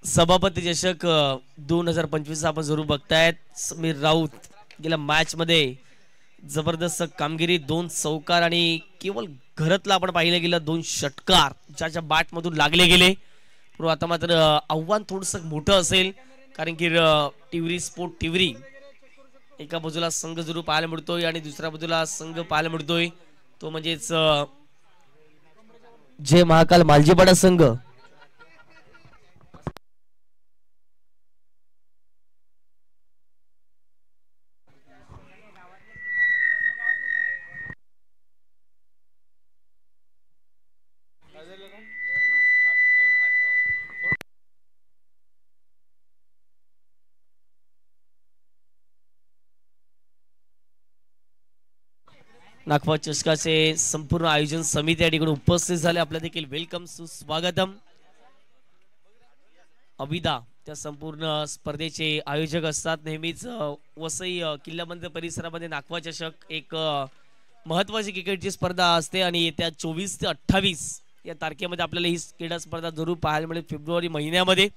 सभापती चषक 2025 आपण जरूर बघतायत. समीर राऊत गेल्या मॅच मध्ये जबरदस्त कामगिरी, 2 चौकार आणि केवळ घरातला आपण पाहिलं गेलं 2 षटकार ज्याच्या बॅट मधून लागले गेले. पण आता मात्र आव्हान थोडंसं मोठं असेल, कारण की टिवरी स्पोर्ट टिवरी एका बाजूला संघ जरूर पाहायला मिळतोय आणि दुसऱ्या बाजूला संघ पाहायला मिळतोय तो म्हणजेच जय महाकाल मालजीपाडा संघ. नागपूर चषकाचे संपूर्ण आयोजन समिती या ठिकाणी उपस्थित झाले. आपल्या देखील वेलकम सुस्वागतम. अविदा त्या संपूर्ण स्पर्धेचे आयोजक असतात. नेहमीच वसई किल्लाबंद परिसरामध्ये नागपूर चषक एक महत्वाची क्रिकेटची स्पर्धा असते आणि येत्या 24 ते 28 या तारखेमध्ये आपल्याला ही क्रीडा स्पर्धा जरूर पाहायला मिळेल. फेब्रुवारी महिन्यामध्ये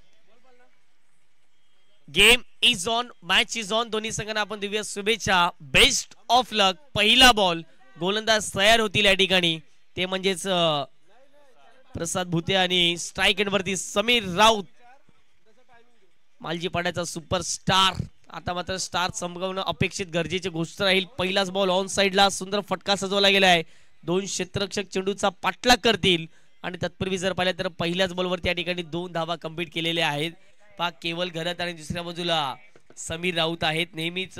game is on, match is on. दोन्ही संघांना आपण देऊया शुभेच्छा. बेस्ट ऑफ लक. पहिला बॉल, गोलंदाज तयार होतील या ठिकाणी, ते म्हणजेच प्रसाद भुते आणि स्ट्राइक एंड वरती समीर राऊत, मालजीपाड्याचा सुपरस्टार. आता मात्र स्टार संपवणं अपेक्षित गरजेची गोष्ट राहील. पहिलाच बॉल ऑन साइडला सुंदर फटका सजवला गेलाय. 2 क्षेत्ररक्षक चेंडूचा पाठलाग करतील आणि तत्पूर्वी जर पाहिलं तर पहिल्याच बॉलवरती या ठिकाणी 2 धावा कंप्लीट केलेल्या आहेत. पाक केवल घरात आणि दुसऱ्या बाजूला समीर राऊत आहेत. नेहमीच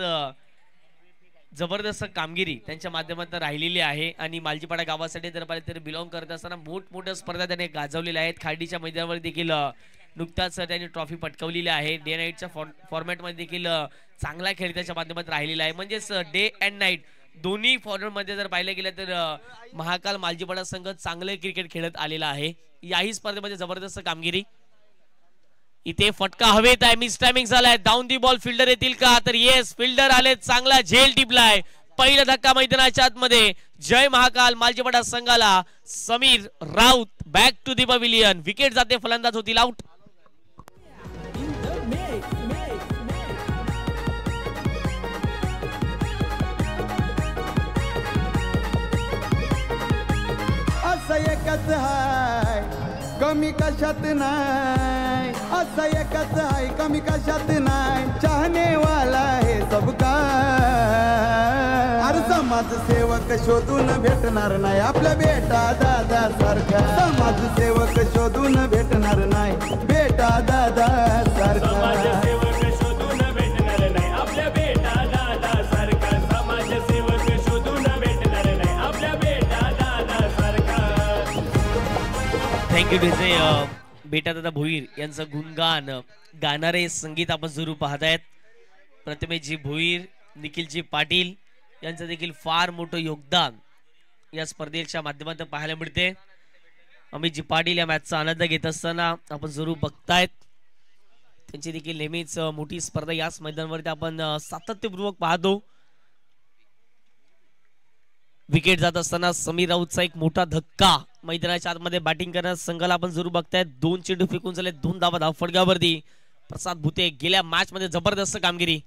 जबरदस्त कामगिरी त्यांच्या माध्यमातून राहिलेली आहे आणि मालजीपाडा गावासाठी जर पाहिलं तर बिलॉंग करत असताना मोठमोठ्या स्पर्धा त्याने गाजवलेल्या आहेत. खाडीच्या मैदानावर देखील नुकताच त्यांनी ट्रॉफी पटकावलेली आहे. डे नाईटच्या फॉर्मॅटमध्ये देखील चांगला खेळ त्याच्या माध्यमातून राहिलेला आहे. म्हणजेच डे अँड नाईट दोन्ही फॉर्मॅटमध्ये जर पाहिलं गेलं तर महाकाल मालजीपाडा संघ चांगले क्रिकेट खेळत आलेला आहे. याही स्पर्धेमध्ये जबरदस्त कामगिरी. इथे फटका हवेत आहे, मिस टायमिंग झालाय. डाऊन दी बॉल फिल्डर येतील का, तर येस फिल्डर आले. चांगला झेल टिपलाय. पहिला धक्का मैदानाच्या आतमध्ये. जय महाकाल मालजीपाडा संघाला. Sameer Raut back to the pavilion. Wicket जाते, फलंदाज होतील आउट. असं एकच हाय कमी कशात नाही, असं एकच हाय कमी कशात नाही, चाहने वाला है सबका. अरे समाजसेवक शोधून भेटणार नाही आपल्या बेटा दादा सारखा. समाजसेवक शोधून भेटणार नाही बेटा दादा सारखा. थँक्यू डीजे बेटा दादा भोईर यांचं गुणगान गाणारे संगीत आपण जरूर पाहतायत. प्रथमेशजी भोईर, निखिलजी पाटील यांचं देखील फार मोठं योगदान या स्पर्धेच्या माध्यमातून पाहायला मिळते. अमितजी पाटील या मॅचचा आनंद घेत असताना आपण जरूर बघतायत. त्यांची देखील नेहमीच मोठी स्पर्धा याच मैदानावरती आपण सातत्यपूर्वक पाहतो. विकेट जात असताना समीर राऊतचा एक मोठा धक्का. मैदानाच्या आतमध्ये बॅटिंग करण्यास संघाला आपण जरूर बघतायत. 2 चेंडू फेकून झाले, 2 धावा धावफटक्यावरती. प्रसाद भुते गेल्या मॅच मध्ये जबरदस्त कामगिरी.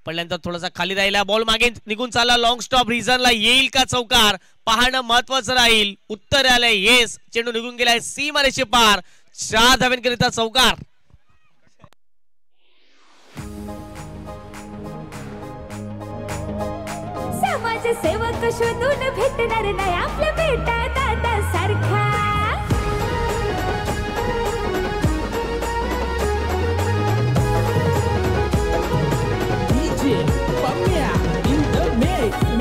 पडल्यानंतर थोडासा खाली राहिला, बॉल मागे निघून चालला. लॉंग स्टॉप रिझनला येईल का चौकार, पाहणं महत्वाचं राहील. उत्तर आलंय येस. चेंडू निघून गेलाय सीमारेषे पार. 4 धाव्यांकरिता चौकार. समाजसेवक शोधून भेटणार नाही आपल्या बेटा दादा सारखा.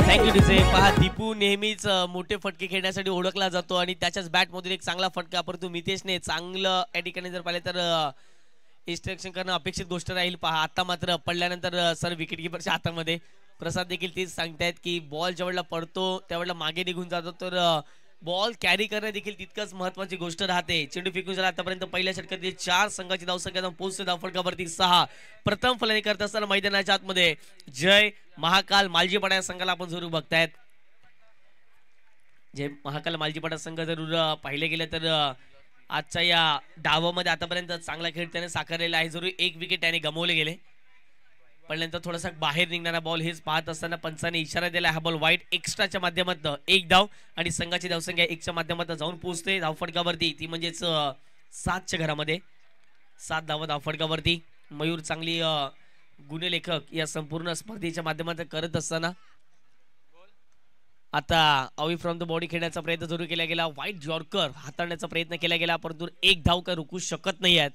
Thank you DJ. पहा दीपू नेहमीच मोठे फटके खेळण्यासाठी ओळखला जातो आणि त्याच्याच बॅट मधून एक चांगला फटका, परंतु मितेशने चांगलं या ठिकाणी जर पाहिलं तर इन्स्ट्रक्शन करणं अपेक्षित गोष्ट राहील. पहा आता मात्र पडल्यानंतर सर विकेट किपरच्या हातामध्ये. प्रसाद देखील तेच सांगतायत की बॉल ज्यावेळेला पडतो त्यावेळेला मागे निघून जातो, तर बॉल कॅरी करणे देखील तितकंच महत्वाची गोष्ट राहते. चेंडू फेकून झाला आतापर्यंत पहिल्या षटकातील 4 संघाची धावसंख्या पोहोचते धावफटकावरती 6. प्रथम फलंदाजी करत असताना मैदानाच्या आतमध्ये जय महाकाल मालजीपाडा संघाला आपण जरूर बघतायत. जय महाकाल मालजीपाडा संघ जरूर पाहिले गेले तर आजच्या या डावामध्ये आतापर्यंत चांगला खेळ त्याने साकारलेला आहे. जरूर एक विकेट त्याने गमावले गेले, पण नंतर थोडासा बाहेर निघणारा बॉल हेच पाहत असताना पंचाने इशारा दिला. हा बॉल वाईट एक्स्ट्राच्या माध्यमातून एक धाव आणि संघाची धावसंख्या 1च्या माध्यमातून जाऊन पोहोचते धावफटकावरती. ती म्हणजेच 7च्या घरामध्ये 7 धावा धावफटकावरती. मयूर चांगली गुणलेखक या संपूर्ण स्पर्धेच्या माध्यमातून करत असताना आता अवे फ्रॉम द बॉडी खेळण्याचा प्रयत्न जरूर केला गेला. वाईट जॉर्कर हाताळण्याचा प्रयत्न केला गेला, परंतु एक धाव काय रोखू शकत नाही आहेत.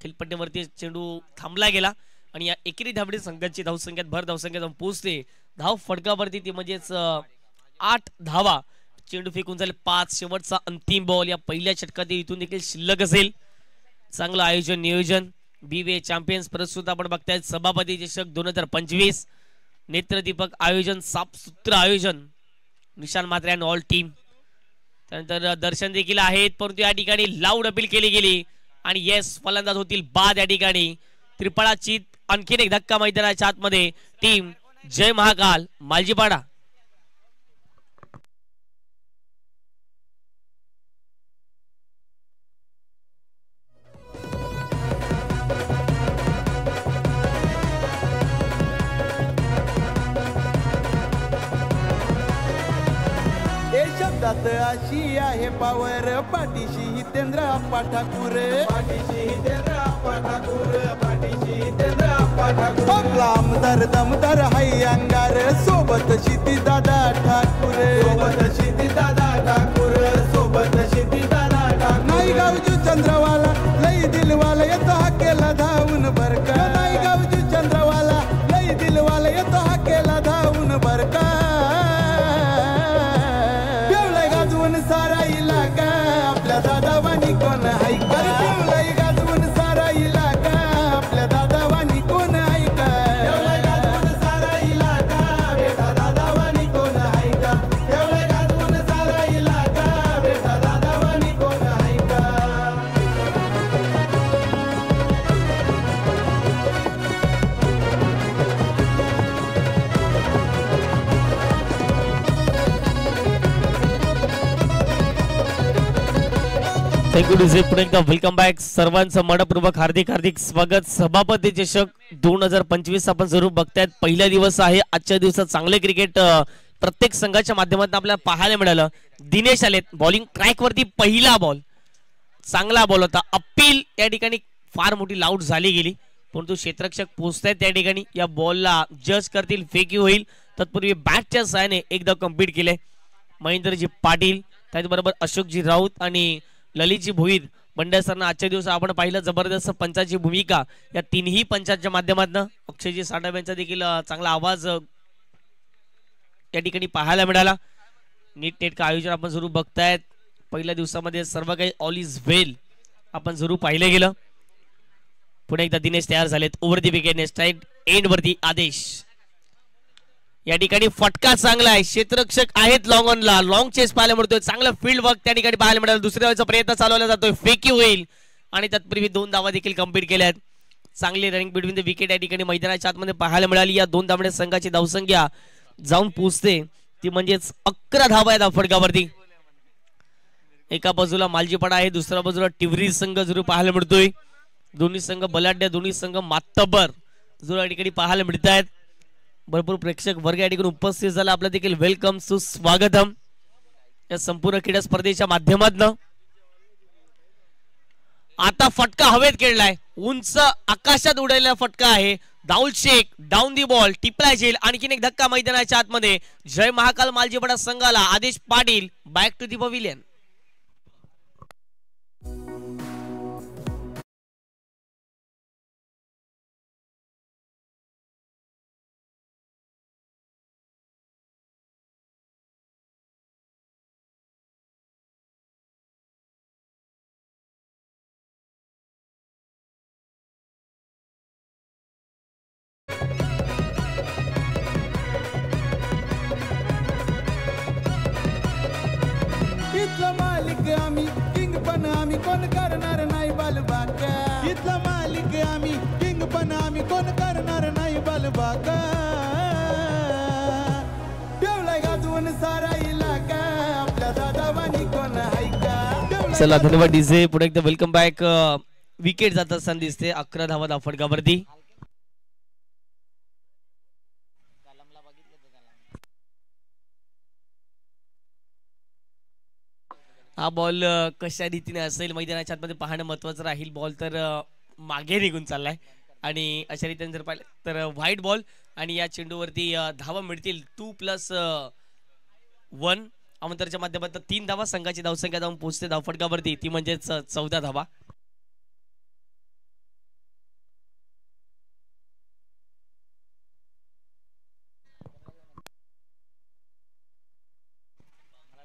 खेळपट्टीवरती चेंडू थांबला गेला आणि या एकेरी धावडी संघाची धावसंख्यात भर धावसंख्या जाऊन पोहोचते धाव फटकावरती. ती म्हणजेच 8 धावा. चेंडू फेकून झाले 5. शेवटचा अंतिम बॉल या पहिल्या षटकात इथून देखील शिल्लक असेल. चांगलं आयोजन नियोजन. BWA चॅम्पियन्स प्रस्तुत आपण बघतायत सभापती चषक 2025. नेत्रदीपक आयोजन, साफसूत्र आयोजन, निशान मात्रे अँड ऑल टीम. त्यानंतर दर्शन देखील आहेत, परंतु या ठिकाणी लाऊड अपील केली गेली आणि येस फलंदाज होतील बाद. या ठिकाणी त्रिफळाची आणखीन एक धक्का मैदानाच्या आतमध्ये. टीम जय महाकाल मालजीपाडा. शब्दात अशी आहे पावर, पाठीशी हितेंद्र आप्पा ठाकूर, पाठीशी हितेंद्र आप्पा ठाकूर, पाठीशी हितेंद्र आप्पा ठाकूर. आपला आमदार दमदार हाय अंगार, सोबत शिती दादा ठाकूर, सोबत शिती दादा ठाकूर, सोबत शिती दादा ठाकूर. नाही गावजू चंद्रवाला लई दिलवाला येतो हाकेला धावून बरका. नाही गावजू चंद्रवाला लई दिलवाला येतो हाकेला धावून बरका. सारा इलाका आपल्या दादावानी कोण ऐका. गाजवून सारा इलाका आपल्या दादावानी कोण ऐका. गाजवून सारा इलाका बेटा दादावानी कोण ऐका. गाजवून सारा इलाका बेटा दादावानी कोण ऐका. Thank you DJ. पुन्हा एकदा वेलकम बॅक. सर्वांचं मनपूर्वक हार्दिक हार्दिक स्वागत. सभापती चषक 2025 आपण जरूर बघतायत. पहिला दिवस आहे. आजच्या दिवसात चांगले क्रिकेट प्रत्येक संघाच्या माध्यमातून आपल्याला पाहायला मिळालं. दिनेश आलेत बॉलिंग ट्रॅक वरती. पहिला बॉल चांगला बॉल होता. अपील या ठिकाणी फार मोठी लाऊड झाली गेली, परंतु क्षेत्ररक्षक पोहोचतायत त्या ठिकाणी. या बॉलला जज करतील, फेकी होईल. तत्पूर्वी बॅटच्या सहाय्याने एकदा कम्प्लीट केले महेंद्रजी पाटील, त्याचबरोबर अशोकजी राऊत आणि ललितजी भोईर. बंड्यासरना आजच्या दिवस आपण पाहिलं जबरदस्त पंचाची भूमिका या तिन्ही पंचांच्या माध्यमातून. अक्षयजी साडव यांचा देखील चांगला आवाज या ठिकाणी पाहायला मिळाला. नीटनेटकं आयोजन आपण जरूर बघतायत. पहिल्या दिवसामध्ये सर्व काही ऑल इज वेल आपण जरूर पाहिलं गेलं. पुन्हा एकदा दिनेश तयार झालेत. ओव्हर दी विकेट स्ट्राईक एंड वरती आदेश. या ठिकाणी फटका चांगला आहे. क्षेत्ररक्षक आहेत लॉंग ऑनला. लॉंग चेस पाहायला मिळतोय. चांगलं फील्ड वर्क त्या ठिकाणी पाहायला मिळालं. दुसऱ्या वेळेचा प्रयत्न चालवला जातोय. फेकी होईल आणि तत्पूर्वी 2 धावा देखील कंप्लीट केल्या आहेत. चांगली रनिंग बिटवीन द विकेट या ठिकाणी मैदानाच्या आतमध्ये पाहायला मिळाली. या 2 धावण्या संघाची धावसंख्या जाऊन पोहोचते ती म्हणजेच 11 धावा या धावफटकावरती. एका बाजूला मालजीपाडा आहे, दुसऱ्या बाजूला टिवरी संघ जरूर पाहायला मिळतोय. दोन्ही संघ बलाढ्य, दोन्ही संघ मातबर जरूर या ठिकाणी पाहायला मिळत आहेत. भरपूर प्रेक्षक वर्ग या ठिकाणी उपस्थित झाला. आपलं देखील वेलकम सुस्वागतम या संपूर्ण क्रीडा स्पर्धेच्या माध्यमातून. आता फटका हवेत खेळलाय. उंच आकाशात उडलेला फटका आहे. दाऊल शेख डाऊन दी बॉल टिपला जाईल. आणखीन एक धक्का मैदानाच्या आतमध्ये. जय महाकाल मालजीपाडा संघाला Adesh Patil back to the pavilion. इथला मालिक आम्ही किंग पण आम्ही कोण करणार नाही बालबाका. इथला मालिक आम्ही किंग पण आम्ही कोण करणार नाही बालबाका. ठेवलाय गाजवून सारा इलाका आपल्या दादावानी कोण ऐका. चला धन्यवाद डीजे. पुढे एकदा वेलकम बॅक. विकेट जात असताना दिसते. 11 धावा धाव फटकावरती. हा बॉल कशा रीतीने असेल मैदानाच्या आतमध्ये पाहणं महत्वाचं राहील. बॉल तर मागे निघून चाललाय आणि अशा रीतीने जर पाहिलं तर व्हाईट बॉल आणि या चेंडूवरती धावा मिळतील 2+1. अवंतरच्या माध्यमातून 3 धावा. संघाची धावसंख्या जाऊन पोहोचते धावफटकावरती ती म्हणजेच 14 धावा.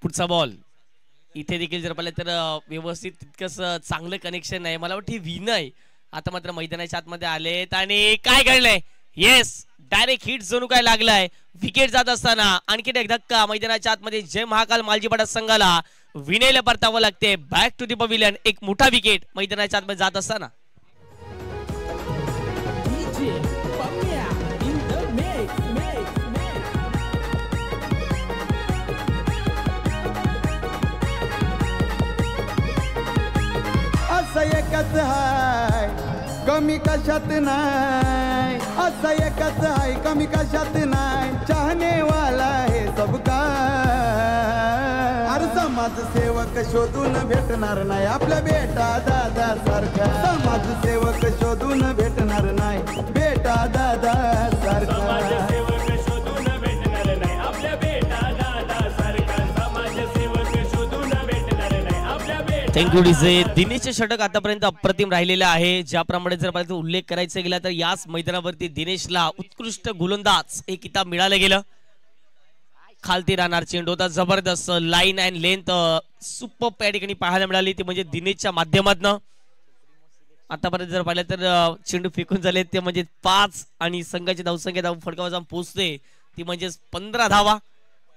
पुढचा बॉल इथे देखील जर पाहिलं तर व्यवस्थित तितकंच चांगलं कनेक्शन आहे. मला वाटतं विनय आता मात्र मैदानाच्या आतमध्ये आलेत आणि काय घडलंय. येस डायरेक्ट हिट जणू काय लागलाय. विकेट जात असताना आणखी एक धक्का मैदानाच्या आतमध्ये जय महाकाल मालजीपाडा संघाला विनयला परतावं लागते. Back to the pavilion. एक मोठा विकेट मैदानाच्या आतमध्ये जात असताना. असं एकच हाय कमी कशात नाही. असं एकच हाय कमी कशात नाही. चाहने वाला है सबका. अरे समाजसेवक शोधून भेटणार नाही आपल्या बेटा दादा सारखा. समाजसेवक शोधून भेटणार नाही बेटा दादा सारखा. Thank you DJ. दिनेशचे षटक आतापर्यंत अप्रतिम राहिलेले आहे. ज्याप्रमाणे जर पाहिलं उल्लेख करायचा गेला तर याच मैदानावरती दिनेशला उत्कृष्ट गोलंदाज हे किताब मिळालं गेलं. खालती राहणार चेंडू होता जबरदस्त. लाईन अँड लेंथ सुपर या ठिकाणी पाहायला मिळाली ती म्हणजे दिनेशच्या माध्यमातून. आतापर्यंत जर पाहिलं तर चेंडू फेकून झाले ते म्हणजे 5 आणि संघाची धावसंख्या धाव फटकावर जाऊन पोहोचते ती म्हणजे 15 धावा.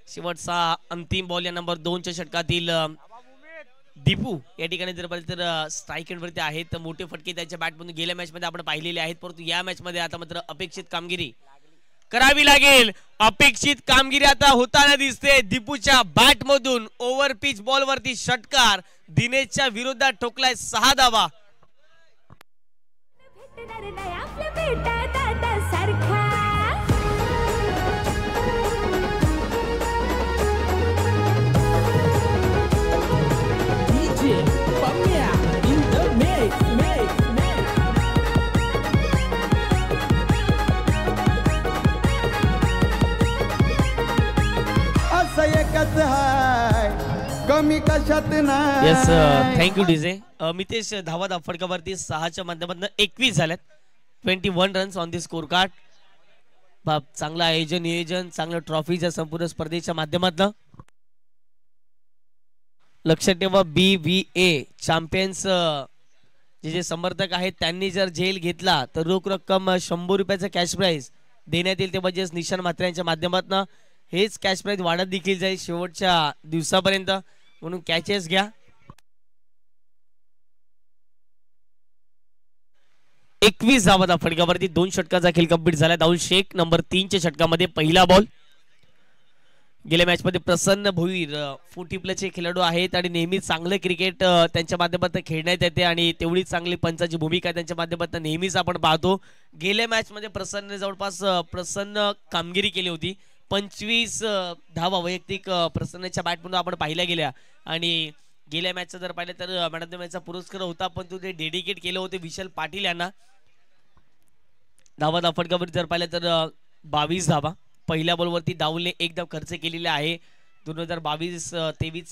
शेवटचा अंतिम बॉल या नंबर 2च्या षटकातील दीपू या ठिकाणी जर पाहिलं तर स्ट्राईक एंडवरती आहेत. तर मोठे फटके त्याच्या बॅटमधून गेल्या मॅच मध्ये आपण पाहिलेले आहेत. परंतु या मॅच मध्ये आता मात्र अपेक्षित कामगिरी करावी लागेल. अपेक्षित कामगिरी आता होताना दिसते. दीपूच्या बॅट मधून ओव्हर पिच बॉल वरती षटकार दिनेशच्या विरोधात ठोकलाय 6 धावा. असं एकच हाय कमी कशात नाही. Yes thank you DJ. मितेश धावा धाव फटकावरती 6च्या माध्यमातून 21 झाल्यात. 21 runs on the score card. चांगलं आयोजन नियोजन चांगलं ट्रॉफीच्या संपूर्ण स्पर्धेच्या माध्यमातून. लक्षात ठेवा BVA चॅम्पियन्स जे समर्थक आहेत त्यांनी जर झेल घेतला तर रोख रक्कम 100 रुपयाचा कॅश प्राइज देण्यात येईल. ते म्हणजेच निशान म्हात्र्यांच्या माध्यमातून हेच कॅश प्राइज वाढत देखील जाईल शेवटच्या दिवसापर्यंत. म्हणून कॅचेस घ्या. 21 धावा फटकावरती 2 षटकाचा खेळ कंप्लीट झाला. दाऊल शेख नंबर 3च्या षटकामध्ये पहिला बॉल. गेल्या मॅच मध्ये प्रसन्न भोईर 40+ खेळाडू आहेत आणि नेहमी चांगलं क्रिकेट त्यांच्या माध्यमातून खेळण्यात येते आणि तेवढी चांगली पंचाची भूमिका त्यांच्या माध्यमातून नेहमीच आपण पाहतो. गेल्या मॅच मध्ये प्रसन्न जवळपास प्रसन्न कामगिरी केली होती. 25 धावा वैयक्तिक प्रसन्नच्या बॅटमधून आपण पाहिल्या गेल्या आणि गेल्या मॅचचा जर पाहिलं तर मॅन ऑफ द मॅचचा पुरस्कार होता पण तो ते डेडिकेट केलं होते विशाल पाटील यांना. धावा फटकावर जर पाहिलं तर 22 धावा. पहिल्या बॉलवरती दाऊलने 1 धाव खर्च केलेला आहे. 2022-23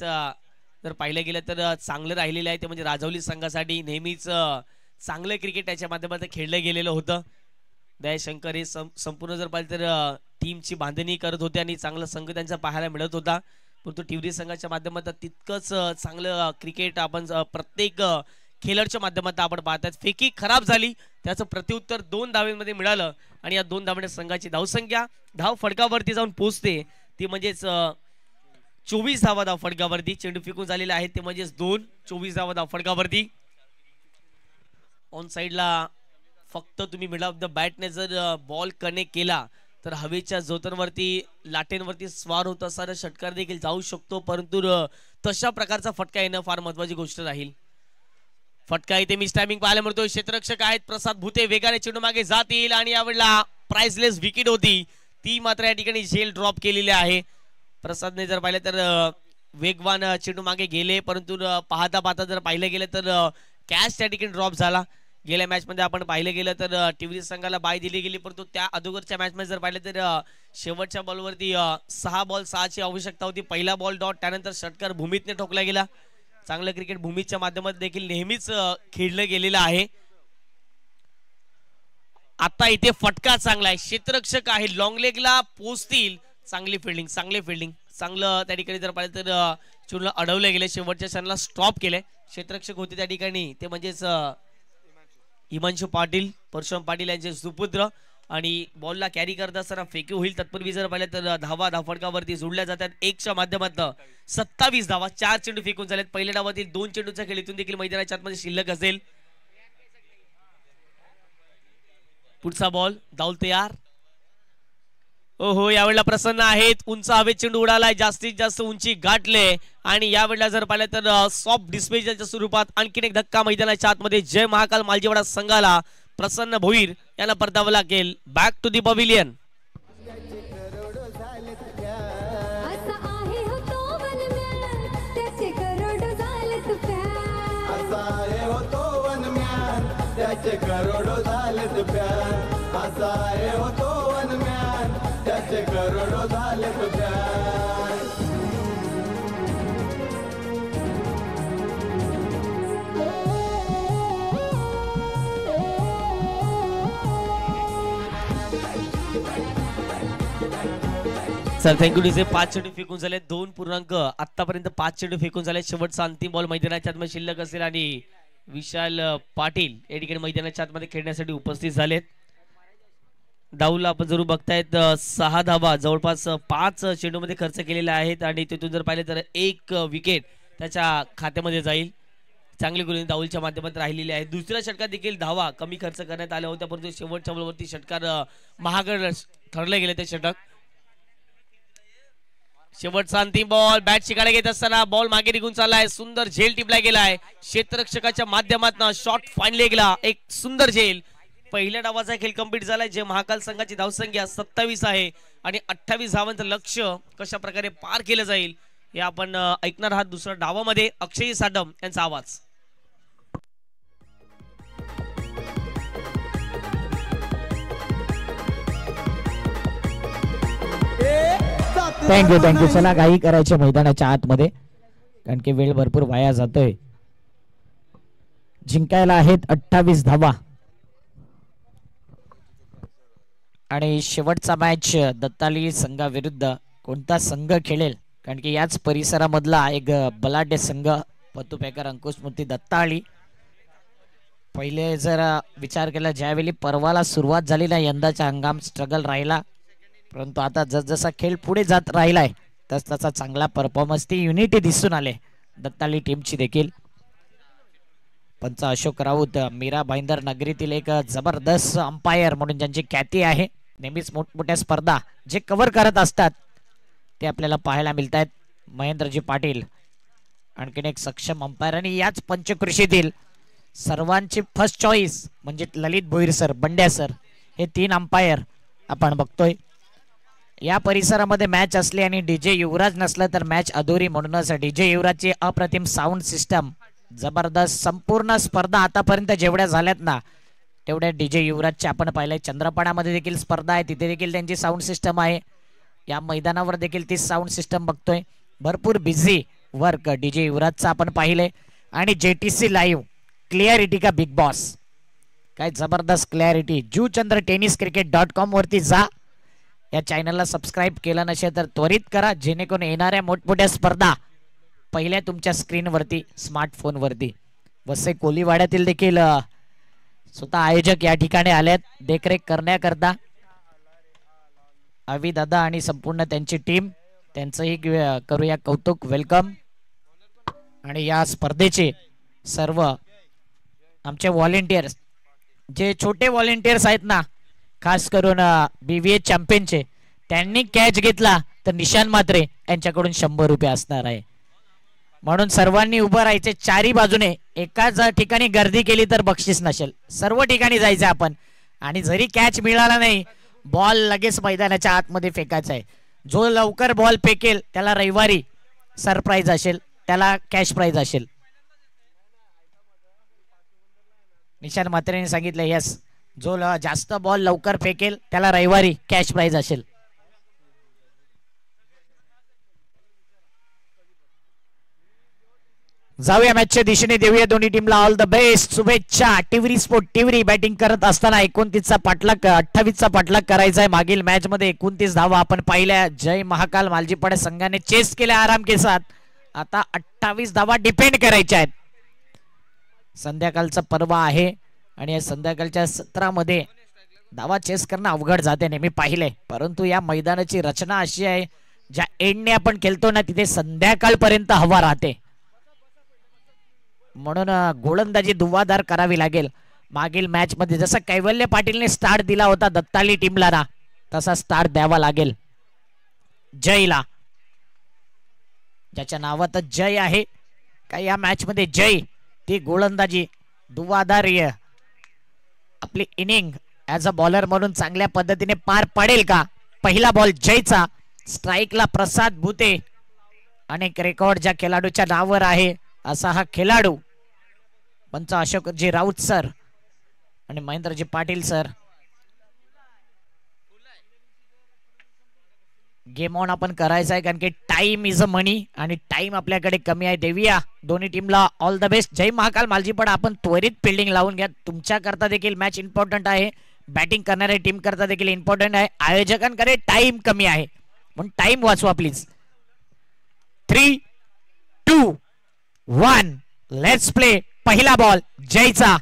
जर पाहिलं गेलं तर चांगलं राहिलेलं आहे. ते म्हणजे राजौली संघासाठी नेहमीच चांगलं क्रिकेट त्याच्या माध्यमातून खेळलं गेलेलं होतं. दयाशंकर हे संपूर्ण जर पाहिलं तर टीमची बांधणी करत होते आणि चांगला संघ त्यांचा पाहायला मिळत होता. परंतु टिवरी संघाच्या माध्यमातून तितकंच चांगलं क्रिकेट आपण प्रत्येक खेळाडूच्या माध्यमातून आपण पाहतात. फेकी खराब झाली त्याचं प्रत्युत्तर 2 धावांमध्ये मिळालं आणि या 2 धावांच्या संघाची धावसंख्या धाव फटकावरती जाऊन पोहोचते ती म्हणजेच 24 धावा धाव फटकावरती. चेंडू फेकून झालेला आहे ते म्हणजेच 24 धावा धाव फटकावरती. ऑन साइडला फक्त तुम्ही मिड ऑफ द बॅटने जर बॉल कनेक्ट केला तर हवेच्या जोतांवरती लाटेंवरती स्वार होत असताना षटकार देखील जाऊ शकतो, परंतु तशा प्रकारचा फटका येणं फार महत्वाची गोष्ट राहील. फटका इथे मिस टायमिंग पाहायला मिळतोय. क्षेत्ररक्षक आहेत प्रसाद भुते, वेगाने चेंडू मागे जातील आणि यावेळेला प्राइसलेस विकेट होती ती मात्र या ठिकाणी झेल ड्रॉप केलेली आहे. प्रसादने जर पाहिलं तर वेगवान चेंडू मागे गेले, परंतु पाहता पाहता जर पाहिलं गेलं तर कॅच त्या ठिकाणी ड्रॉप झाला. गेल्या मॅच मध्ये आपण पाहिलं गेलं तर टिव्हरी संघाला बाय दिली गेली, परंतु त्या अगोदरच्या मॅच मध्ये जर पाहिलं तर शेवटच्या बॉलवरती 6 बॉल 6ची आवश्यकता होती. पहिला बॉल डॉट, त्यानंतर षटकार भूमीतने ठोकला गेला. चांगलं क्रिकेट भूमीच्या माध्यमातून देखील नेहमीच खेळलं गेलेलं आहे. आता इथे फटका चांगला आहे, क्षेत्ररक्षक आहे, लॉंग लेगला पोहोचतील. चांगली फिल्डिंग, चांगलं त्या ठिकाणी जर पाहिलं तर चेंडूला अडवले गेले, शेवटच्या क्षणाला स्टॉप केले. क्षेत्ररक्षक होते त्या ठिकाणी ते म्हणजेच हिमांशु पाटील, परशुराम पाटील यांचे सुपुत्र, आणि बॉलला कॅरी करत असताना फेकी होईल तत्पूर्वी जर पाहिलं तर धावा धावफडकावरती जोडल्या जातात. 1च्या माध्यमातून 27 धावा, 4 चेंडू फेकून झालेत. पहिल्या डावातील 2 चेंडूचा खेळ इथून देखील मैदानाच्या आतमध्ये शिल्लक असेल. पुढचा बॉल, धाव तयार. ओहो, यावेळेला प्रसन्न आहेत, उंच हवेत चेंडू उडालाय, जास्तीत जास्त उंची गाठले आणि यावेळेला जर पाहिलं तर सॉफ्ट डिस्पेजलच्या स्वरूपात आणखीन एक धक्का मैदानाच्या आतमध्ये. जय महाकाल मालजीवाडा संघाला प्रसन्न भोईर यांना परतावं लागेल. Back to the pavilion. त्याचे करोडो झालेत प्यार, असा आहे होतो वनम्यान, त्याचे करोडो झालेत प्यार. Sir thank you DJ. 5 चेंडू फेकून झाले, 2 आतापर्यंत 5 चेंडू फेकून झाले. शेवटचा अंतिम बॉल मैदानाच्या आतमध्ये शिल्लक असेल आणि विशाल पाटील या ठिकाणी मैदानाच्या आतमध्ये खेळण्यासाठी उपस्थित झालेत. डाऊला आपण जरूर बघतायत 6 धावा जवळपास 5 चेंडूमध्ये खर्च केलेल्या आहेत आणि तिथून जर पाहिलं तर 1 विकेट त्याच्या खात्यामध्ये जाईल. चांगली गोलंदाजी डाऊलच्या माध्यमातून राहिलेली आहे. दुसऱ्या षटकात देखील धावा कमी खर्च करण्यात आल्या होत्या, परंतु शेवटच्या बॉलवरती षटकार महागड ठरले गेले ते षटक. शेवटचा अंतिम बॉल, बॅट शिकायला घेत असताना बॉल मागे निघून चाललाय, सुंदर झेल टिपला गेलाय. क्षेत्ररक्षकाच्या माध्यमातून शॉट फाईन लेगला एक सुंदर झेल. पहिल्या डावाचा खेळ कंप्लीट झालाय. जे महाकाल संघाची धावसंख्या 27 आहे आणि 28 धावांचं लक्ष्य कशा प्रकारे पार केलं जाईल हे आपण ऐकणार आहात. दुसऱ्या डावामध्ये अक्षय साडम यांचा आवाज. थँक्यू. चला काही करायचे मैदानाच्या आतमध्ये, कारण की वेळ भरपूर वाया जातोय. जिंकायला आहेत 28 धावा आणि शेवटचा मॅच दत्ताली संघाविरुद्ध कोणता संघ खेळेल, कारण की याच परिसरामधला एक बलाढ्य संघ पतुपेकर अंकुशमूर्ती दत्ताळी. पहिले जर विचार केला ज्यावेळी पर्वाला सुरुवात झाली ना, यंदाचा हंगाम स्ट्रगल राहिला, परंतु आता जसजसा खेळ पुढे जात राहिलाय तस तसा चांगला परफॉर्मन्स, ती युनिटी दिसून आले दत्ताली टीमची देखील. पंच अशोक राऊत मीरा भाईंदर नगरीतील एक जबरदस्त अंपायर म्हणून ज्यांची ख्याती आहे, नेहमीच मोठमोठ्या स्पर्धा जे कव्हर करत असतात ते आपल्याला पाहायला मिळत आहेत. महेंद्रजी पाटील आणखीन एक सक्षम अंपायर, आणि याच पंचकृषीतील सर्वांची फर्स्ट चॉईस म्हणजे ललित भोईर सर, बंड्या सर, हे 3 अंपायर आपण बघतोय. या परिसरामध्ये मॅच असली आणि डीजे युवराज नसलं तर मॅच अधुरी, म्हणूनच डीजे युवराजची अप्रतिम साऊंड सिस्टम, जबरदस्त संपूर्ण स्पर्धा आतापर्यंत जेवढ्या झाल्यात ना तेवढ्या डीजे युवराजच्या आपण पाहिलंय. चंद्रपाडामध्ये देखील स्पर्धा आहे, तिथे देखील त्यांची साऊंड सिस्टम आहे. या मैदानावर देखील ती साऊंड सिस्टम बघतोय. भरपूर बिझी वर्क डीजे युवराजचं आपण पाहिले. आणि जेटीसी लाईव्ह क्लिअरिटी का बिग बॉस, काय जबरदस्त क्लॅरिटी. juchandratenniscricket.com वरती जा, या चॅनलला सबस्क्राईब केलं नसेल तर त्वरित करा, जेणेकरून येणाऱ्या मोठमोठ्या स्पर्धा पहिल्या तुमच्या स्क्रीनवरती स्मार्टफोनवरती. वसई कोलीवाड्यातील देखील स्वतः आयोजक या ठिकाणी आलेत देखरेख करण्याकरता. अवी दादा आणि संपूर्ण त्यांची टीम, त्यांचंही करूया कौतुक, वेलकम. आणि या स्पर्धेचे सर्व आमचे व्हॉलेंटियर्स, जे छोटे व्हॉलेंटियर्स आहेत ना, खास करून BVA चॅम्पियनचे, त्यांनी कॅच घेतला तर निशान म्हात्रे यांच्याकडून 100 रुपये असणार आहे. म्हणून सर्वांनी उभं राहायचे चारी बाजूने. एकाच ठिकाणी गर्दी केली तर बक्षीस नसेल, सर्व ठिकाणी जायचं आपण. आणि जरी कॅच मिळाला नाही, बॉल लगेच मैदानाच्या आतमध्ये फेकायचा आहे. जो लवकर बॉल फेकेल त्याला रविवारी सरप्राईज असेल, त्याला कॅश प्राईज असेल. निशान म्हात्रेने सांगितलं यस, जो जास्त बॉल लवकर फेकेल त्याला रविवारी कॅश प्राईज असेल. जाऊया मॅचच्या दिशेने, देऊया दोन्ही टीमला ऑल द बेस्ट, शुभेच्छा. टिवरी स्पोर्ट टिवरी बॅटिंग करत असताना 29चा पाठलाग 28चा पाठलाग करायचा आहे. मागील मॅच मध्ये 29 धावा आपण पाहिल्या. जय महाकाल मालजीपाडा संघाने चेस केल्या आराम के साथ. आता 28 धावा डिपेंड करायच्या आहेत. संध्याकाळचा पर्व आहे आणि या संध्याकाळच्या सत्रामध्ये धावा चेस करणं अवघड जाते, नेहमी पाहिले. परंतु या मैदानाची रचना अशी आहे, ज्या एंडने आपण खेळतो ना तिथे संध्याकाळपर्यंत हवा राहते. म्हणून गोलंदाजी दुवादार करावी लागेल. मागील मॅच मध्ये जसं कैवल्य पाटीलने स्टार्ट दिला होता दत्ताली टीमला ना, तसा स्टार्ट द्यावा लागेल जयला, ज्याच्या नावातच जय आहे. का या मॅच मध्ये जय ती गोलंदाजी दुवादार आपली इनिंग ऍज अ बॉलर म्हणून चांगल्या पद्धतीने पार पडेल का? पहिला बॉल जयचा, स्ट्राईकला प्रसाद भुते. अनेक रेकॉर्ड ज्या खेळाडूच्या नावावर आहे असा हा खेळाडू. पंच अशोकजी राऊत सर आणि Mahendraji Patil sir. Game on आपण करायचा आहे, कारण की टाइम इज अ मनी आणि टाइम आपल्याकडे कमी आहे. देऊया दोन्ही टीमला ऑल द बेस्ट. जय महाकाल मालजीपाडा, आपण त्वरित फिल्डिंग लावून घ्या. तुमच्या करता देखील मॅच इम्पॉर्टंट आहे, बॅटिंग करणाऱ्या टीम करता देखील इम्पॉर्टंट आहे. आयोजकांकडे टाइम कमी आहे म्हणून टाइम वाचवा प्लीज. 3, 2, 1 let's play. पहिला बॉल जयचा,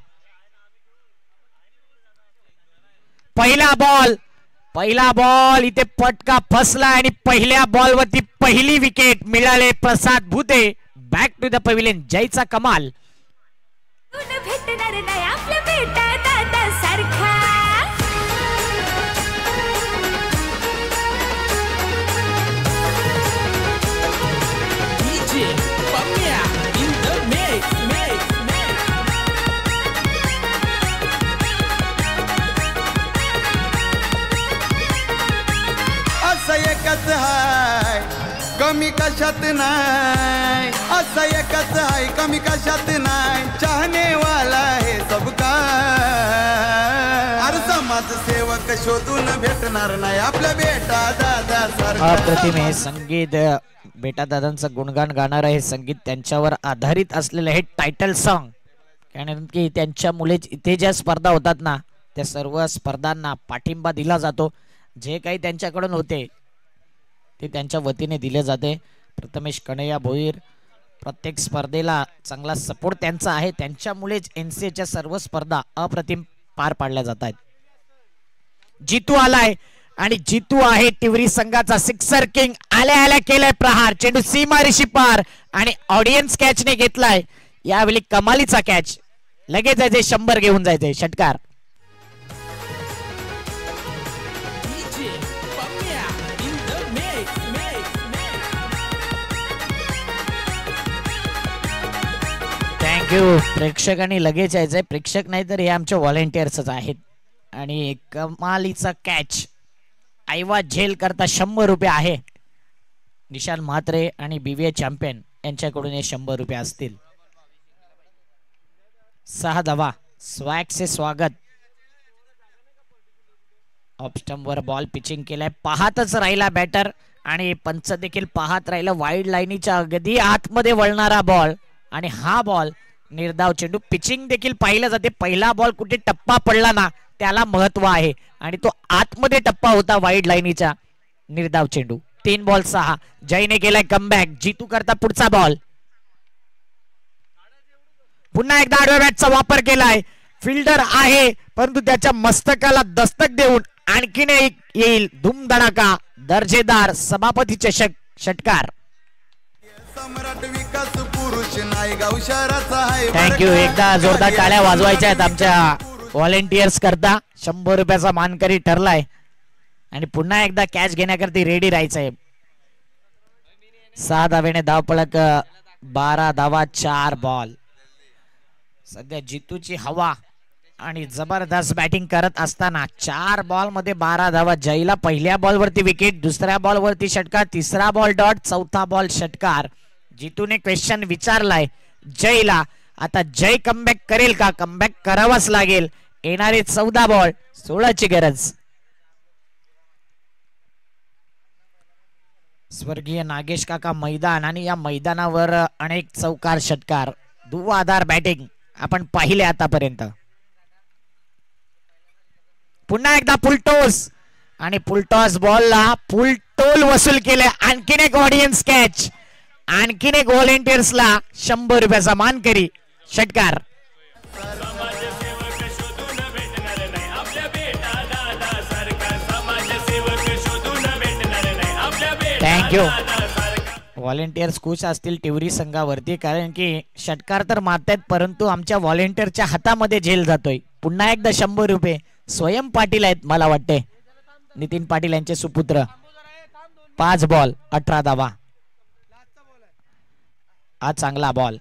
पहिला बॉल इथे पटका फसला आणि पहिल्या बॉलवरती पहिली विकेट मिळाले Prasad Bhute. Back to the pavilion. जयचा कमाल. भेटणार नाही आपल्या बेटा दादा सारखा. असं एकच हाय कमी कशात नाही, असं एकच हाय कमी कशात नाही, चाहने वाला है सबका. अरे समाज सेवक शोधून भेटणार नाही आपल्या बेटा दादा सारखा. अप्रतिम हे संगीत, बेटा दादांचं गुणगान गाणार आहे. संगीत त्यांच्यावर आधारित असलेलं हे टायटल सॉन्ग. कारण की त्यांच्या मुलेच इथे ज्या स्पर्धा होतात ना, त्या सर्व स्पर्धांना पाठिंबा दिला जातो. जे काही त्यांच्याकडून होते ते त्यांच्या वतीने दिले जाते. प्रथमेश कन्हैया भोईर, प्रत्येक स्पर्धेला चांगला सपोर्ट त्यांचा आहे. त्यांच्यामुळेच NCAच्या सर्व स्पर्धा अप्रतिम पार पाडल्या जात आहेत. जितू आलाय आणि जितू आहे टिवरी संघाचा सिक्सर किंग. आल्या आल्या केलाय प्रहार, चेंडू सीमारेषी पार आणि ऑडियन्स कॅचने घेतलाय. यावेळी कमालीचा कॅच, लगेच जायचे 100 घेऊन जायचे षटकार. थँक्यू. प्रेक्षकांनी लगेच यायचंय. प्रेक्षक नाही तर हे आमचे व्हॉलेंटियर्सच आहेत. आणि कमालीचा कॅच आयवा झेल करता 100 रुपये आहे. निशान म्हात्रे आणि BVA चॅम्पियन यांच्याकडून हे 100 रुपये असतील. 6 धावा, स्वॅग से स्वागत. ऑफ स्टंप वर बॉल पिचिंग केलाय, पाहतच राहिला बॅटर आणि पंच देखील पाहत राहिला. वाईड लाईनीच्या अगदी आतमध्ये वळणारा बॉल आणि हा बॉल निर्धाव चेंडू. पिचिंग देखील पाहिलं जाते. पहिला बॉल कुठे टप्पा पडला ना त्याला महत्व आहे आणि तो आतमध्ये टप्पा होता वाईड लाईनीचा. निर्धाव चेंडू. 3 बॉल 6. जयने केलाय कमबॅक. जितू करता पुढचा बॉल. पुन्हा एकदा आडव्या बॅटचा वापर केलाय. फिल्डर आहे परंतु त्याच्या मस्तकाला दस्तक देऊन आणखीन एक येईल धूमधडाका. दर्जेदार सभापती चषक षटकार. सम्राट विकास पुरुष नाही गाव शहराचा आहे. थँक्यू. एकदा जोरदार टाळ्या वाजवायच्या आहेत आमच्या व्हॉलेंटियर्स करता 100 रुपयाचा मानकरी ठरलाय आणि पुन्हा एकदा कॅच घेण्याकरता रेडी राहायचंय. 6 धावेने धावपळक, 12 धावा, 4 बॉल. सध्या जितूची हवा आणि जबरदस्त बॅटिंग करत असताना 4 बॉल मध्ये 12 धावा. जयला पहिल्या बॉल वरती विकेट, दुसऱ्या बॉल वरती षटकार, तिसरा बॉल डॉट, चौथा बॉल षटकार. जितूने क्वेश्चन विचारलाय जयला, आता जय कमबॅक करेल का? कमबॅक करावाच लागेल. येणारे 14 बॉल, 16ची गरज. स्वर्गीय नागेश काका मैदान आणि या मैदानावर अनेक चौकार षटकार, धुवाधार बॅटिंग आपण पाहिले आतापर्यंत. पुन्हा एकदा फुलटॉस आणि फुलटॉस बॉलला फुलटोल वसूल केले. आणखीन एक ऑडियन्स कॅच, आणखीन एक व्हॉलेंटियर्सला 100 रुपयाचा मानकरी षटकार. थँक्यू. व्हॉलेंटियर्स खुश असतील टिवरी संघावरती, कारण की षटकार तर मारतायत परंतु आमच्या व्हॉलेंटियरच्या हातामध्ये झेल जातोय. पुन्हा एकदा 100 रुपये. स्वयं पाटील आहेत मला वाटते, नितीन पाटील यांचे सुपुत्र. 5 बॉल 18 धावा. हा चांगला बॉल.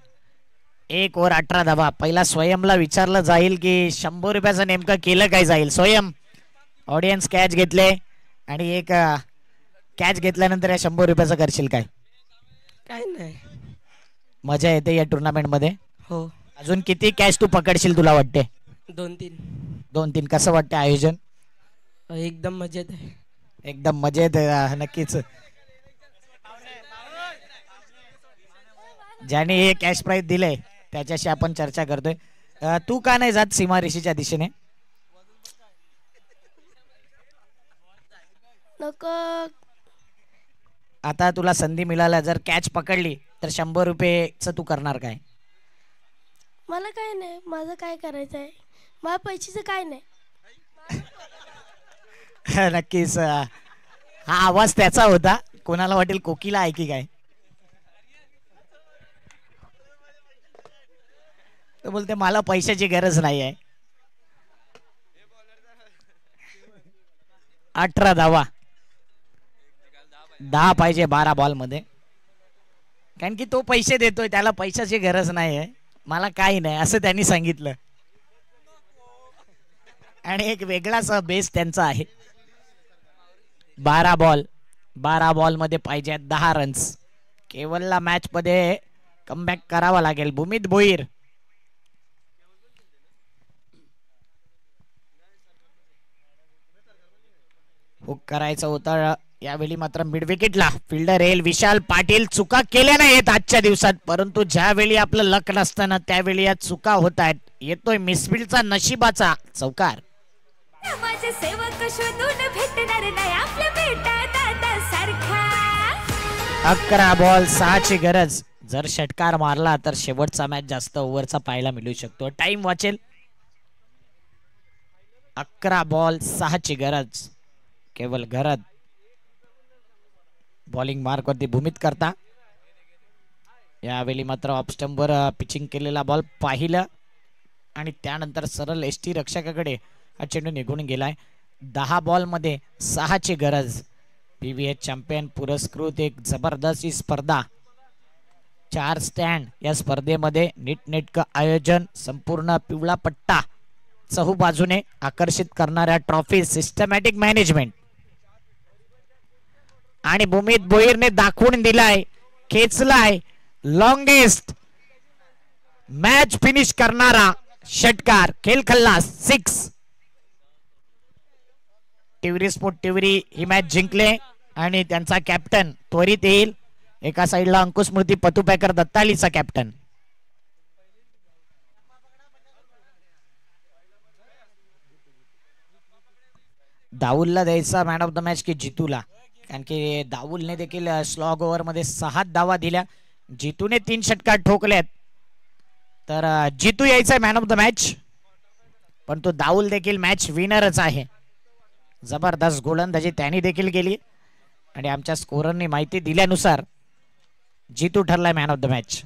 1 ओव्हर 18 धावा. पहिला स्वयंला विचारलं जाईल की 100 रुपयाचं नेमकं केलं काय जाईल. स्वयं ऑडियन्स कॅच घेतले आणि एक कॅच घेतल्यानंतर या 100 रुपयाचं करशील काय? काय नाही, मजा येते या टुर्नामेंट मध्ये. हो. अजून किती कॅच तू पकडशील तुला वाटते? 2-3. 2-3. कसं वाटतं आयोजन? एकदम मजेत आहे. एकदम मजेत. नक्कीच ज्याने हे कॅश प्राइज दिले त्याच्याशी आपण चर्चा करतोय. तू का नाही जात सीमा ऋषीच्या दिशेने? नको. आता तुला संधी मिळाल्या, जर कॅच पकडली तर 100 रुपयेचं तू करणार काय? मला काय नाही, माझं काय करायचं आहे, मला पैशाचं काय नाही. नक्कीच. हा आवाज त्याचा होता, कोणाला वाटेल कोकिला आहे की काय. तो बोलते मला पैशाची गरज नाही आहे. 18 धावा. 10 पाहिजे 12 बॉल मध्ये, कारण की तो पैसे देतोय, त्याला पैशाची गरज नाही आहे. मला काही नाही असं त्यांनी सांगितलं. आणि एक वेगळाच बेस त्यांचा आहे. 12 बॉल मध्ये पाहिजे 10 रन्स. केवलला मॅच मध्ये कमबॅक करावा लागेल. भूमित भोईर हुक करायचं होतं यावेळी, मात्र मिड विकेटला फिल्डर येईल. विशाल पाटील चुका केल्या नाहीत आजच्या दिवसात, परंतु ज्यावेळी आपलं लक नसताना त्यावेळी या चुका होत आहेत. येतोय मिसफिल्डचा नशिबाचा चौकार. सेवक शोधून भेटणार नाही आपल्या बेटा दादा सारखा. 11 बॉल 6ची गरज. जर षटकार मारला तर शेवटचा मॅच जास्त ओव्हरचा पाहायला मिळू शकतो. टाइम वाचेल. 11 बॉल 6ची गरज. केवळ घरात बॉलिंग मार्क वरती भूमित करता. यावेळी मात्र ऑफ स्टंपवर पिचिंग केलेला बॉल पाहिलं आणि त्यानंतर सरळ एसटी रक्षकाकडे हा चेंडू निघून गेलाय. 10 बॉल मध्ये 6ची गरज. पीव्हीएच चॅम्पियन पुरस्कृत एक जबरदस्त ही स्पर्धा. 4 स्टँड या स्पर्धेमध्ये नीटनेटकं आयोजन, संपूर्ण पिवळा पट्टा चहूबाजूने आकर्षित करणाऱ्या ट्रॉफी, सिस्टमॅटिक मॅनेजमेंट आणि भूमित भोईरने दाखवून दिलाय, खेचलाय लॉंगेस्ट मॅच फिनिश करणारा षटकार. खेळ खल्लास 6. टिवरी स्पोर्ट टिवरी ही मॅच जिंकले आणि त्यांचा कॅप्टन त्वरित येईल. एका साइडला अंकुश स्मृती पतुपैकर दत्तालीचा कॅप्टन. दाऊलला द्यायचा मॅन ऑफ द मॅच की जितूला, कारण की दाऊलने देखील स्लॉग ओव्हर मध्ये 6 धावा दिल्या. जितूने 3 षटकार ठोकलेत, तर जितू यायचा मॅन ऑफ द मॅच. पण तो दाऊल देखील मॅच विनरच आहे. जबरदस्त गोलंदाजी त्यांनी देखील केली आणि आमच्या स्कोररनी माहिती दिल्यानुसार जितू ठरलाय मॅन ऑफ द मॅच.